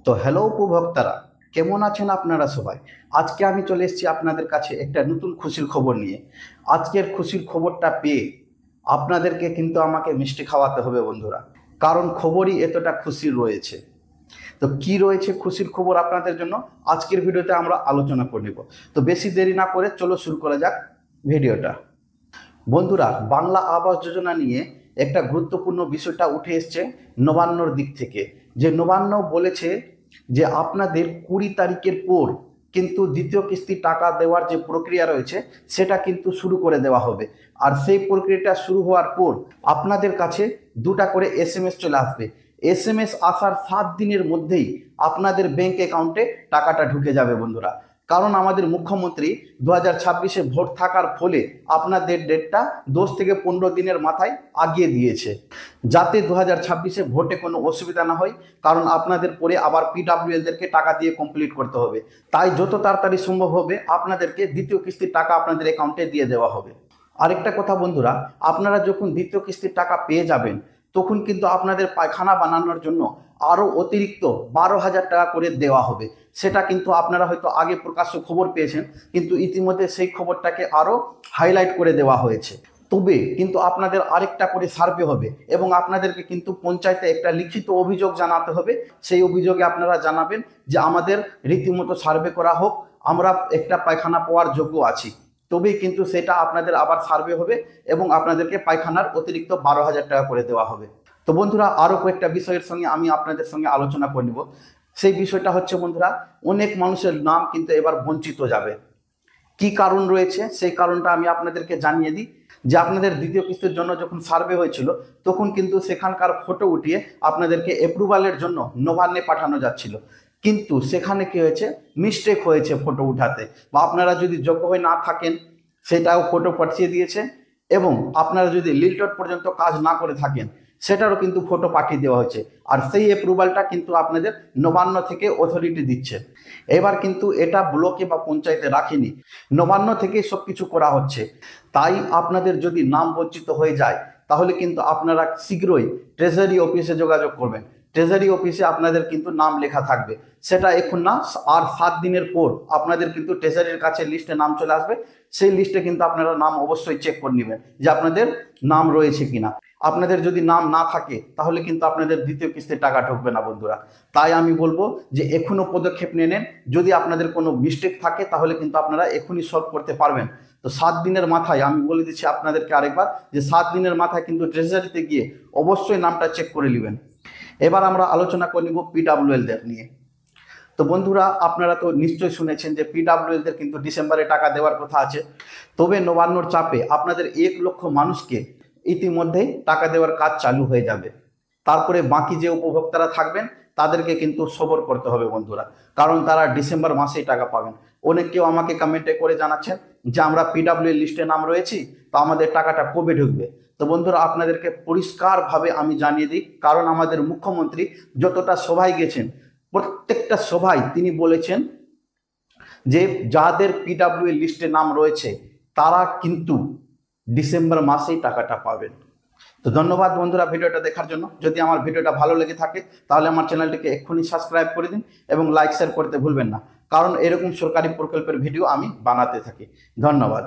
তো হ্যালো উপভোক্তারা, কেমন আছেন আপনারা সবাই? আজকে আমি চলে এসেছি আপনাদের কাছে একটা নতুন খুশির খবর নিয়ে। আজকের খুশির খবরটা পেয়ে আপনাদেরকে কিন্তু আমাকে মিষ্টি খাওয়াতে হবে বন্ধুরা, কারণ খবরই এতটা খুশির রয়েছে। তো কি রয়েছে খুশির খবর আপনাদের জন্য আজকের ভিডিওতে আমরা আলোচনা করে নেব। তো বেশি দেরি না করে চলো শুরু করা যাক ভিডিওটা। বন্ধুরা, বাংলা আবাস যোজনা নিয়ে একটা গুরুত্বপূর্ণ বিষয়টা উঠে এসছে নবান্নর দিক থেকে। যে নবান্ন বলেছে যে আপনাদের 20 তারিখের পর কিন্তু দ্বিতীয় কিস্তি টাকা দেওয়ার যে প্রক্রিয়া রয়েছে সেটা কিন্তু শুরু করে দেওয়া হবে। আর সেই প্রক্রিয়াটা শুরু হওয়ার পর আপনাদের কাছে দুটা করে SMS চলে আসবে। SMS আসার 7 দিনের মধ্যেই আপনাদের ব্যাংক অ্যাকাউন্টে টাকাটা ঢুকে যাবে বন্ধুরা। কারণ আমাদের মুখ্যমন্ত্রী 2026-এ ভোট থাকার ফলে আপনাদের ডেটটা 10 থেকে 15 দিনের মাথায় আগিয়ে দিয়েছে, যাতে 2026-এ ভোটে কোনো অসুবিধা না হয়। কারণ আপনাদের পরে আবার PWLদেরকে টাকা দিয়ে কমপ্লিট করতে হবে। তাই যত তাড়াতাড়ি সম্ভব হবে আপনাদেরকে দ্বিতীয় কিস্তির টাকা আপনাদের অ্যাকাউন্টে দিয়ে দেওয়া হবে। আরেকটা কথা বন্ধুরা, আপনারা যখন দ্বিতীয় কিস্তির টাকা পেয়ে যাবেন তখন কিন্তু আপনাদের পায়খানা বানানোর জন্য আরও অতিরিক্ত 12,000 টাকা করে দেওয়া হবে। সেটা কিন্তু আপনারা হয়তো আগে প্রকাশ্য খবর পেয়েছেন, কিন্তু ইতিমধ্যে সেই খবরটাকে আরও হাইলাইট করে দেওয়া হয়েছে। তবে কিন্তু আপনাদের আরেকটা করে সার্ভে হবে এবং আপনাদেরকে কিন্তু পঞ্চায়েতে একটা লিখিত অভিযোগ জানাতে হবে। সেই অভিযোগে আপনারা জানাবেন যে আমাদের রীতিমতো সার্ভে করা হোক, আমরা একটা পায়খানা পাওয়ার যোগ্য আছি। তবেই কিন্তু সেটা আপনাদের আবার সার্ভে হবে এবং আপনাদেরকে পায়খানার অতিরিক্ত 12,000 টাকা করে দেওয়া হবে। তো বন্ধুরা, আরও কয়েকটা বিষয়ের সঙ্গে আমি আপনাদের সঙ্গে আলোচনা করে নেব। সেই বিষয়টা হচ্ছে বন্ধুরা, অনেক মানুষের নাম কিন্তু এবার বঞ্চিত যাবে। কি কারণ রয়েছে সেই কারণটা আমি আপনাদেরকে জানিয়ে দিই। যে আপনাদের দ্বিতীয় কিস্তির জন্য যখন সার্ভে হয়েছিল তখন কিন্তু সেখানকার ফটো উঠিয়ে আপনাদেরকে অ্যাপ্রুভালের জন্য নবান্নে পাঠানো যাচ্ছিল, কিন্তু সেখানে কি হয়েছে, মিস্টেক হয়েছে ফটো উঠাতে, বা আপনারা যদি যোগ্য হয়ে না থাকেন সেটাও ফটো পাঠিয়ে দিয়েছে, এবং আপনারা যদি লিলটট পর্যন্ত কাজ না করে থাকেন সেটারও কিন্তু ফটো পাঠিয়ে দেওয়া হয়েছে। আর সেই অ্যাপ্রুভালটা কিন্তু আপনাদের নবান্ন থেকে অথরিটি দিচ্ছে। এবার কিন্তু এটা ব্লকে বা পঞ্চায়েতে রাখেনি, নবান্ন থেকেই সব কিছু করা হচ্ছে। তাই আপনাদের যদি নাম বঞ্চিত হয়ে যায় তাহলে কিন্তু আপনারা শীঘ্রই ট্রেজারি অফিসে যোগাযোগ করবেন। ট্রেজারি অফিসে আপনাদের কিন্তু নাম লেখা থাকবে। সেটা এখন না, আর 7 দিনের পর আপনাদের কিন্তু ট্রেজারির কাছে লিস্টে নাম চলে আসবে। সেই লিস্টে কিন্তু আপনারা নাম অবশ্যই চেক করে নেবেন যে আপনাদের নাম রয়েছে কিনা। আপনাদের যদি নাম না থাকে তাহলে কিন্তু আপনাদের দ্বিতীয় কিস্তির টাকা ঢুকবে না বন্ধুরা। তাই আমি বলবো যে এখনো পদক্ষেপ নিয়ে নেন। যদি আপনাদের কোনো মিস্টেক থাকে তাহলে কিন্তু আপনারা এখনই সলভ করতে পারবেন। তো 7 দিনের মাথায় আমি বলে দিচ্ছি আপনাদেরকে আরেকবার, যে 7 দিনের মাথায় কিন্তু ট্রেজারিতে গিয়ে অবশ্যই নামটা চেক করে নেবেন। এবার আমরা আলোচনা করে নিব PWLদের নিয়ে। তো বন্ধুরা, আপনারা তো নিশ্চয়ই শুনেছেন যে PWLদের কিন্তু ডিসেম্বরে টাকা দেওয়ার কথা আছে। তবে নবান্নর চাপে আপনাদের 1 লক্ষ মানুষকে ইতিমধ্যেই টাকা দেওয়ার কাজ চালু হয়ে যাবে। তারপরে বাকি যে উপভোক্তারা থাকবেন তাদেরকে কিন্তু সবর করতে হবে বন্ধুরা, কারণ তারা ডিসেম্বর মাসেই টাকা পাবেন। অনেকেও আমাকে কমেন্টে করে জানাচ্ছেন যে আমরা PWL লিস্টে নাম রয়েছি, তো আমাদের টাকাটা কবে ঢুকবে। তো বন্ধুরা, আপনাদেরকে পরিষ্কারভাবে আমি জানিয়ে দিই, কারণ আমাদের মুখ্যমন্ত্রী যতটা সভায় গেছেন প্রত্যেকটা সভায় তিনি বলেছেন যে যাদের PWL লিস্টে নাম রয়েছে তারা কিন্তু ডিসেম্বর মাসেই টাকাটা পাবেন। তো ধন্যবাদ বন্ধুরা ভিডিওটা দেখার জন্য। যদি আমার ভিডিওটা ভালো লেগে থাকে তাহলে আমার চ্যানেলটিকে এক্ষুনি সাবস্ক্রাইব করে দিন এবং লাইক শেয়ার করতে ভুলবেন না, কারণ এরকম সরকারি প্রকল্পের ভিডিও আমি বানাতে থাকি। ধন্যবাদ।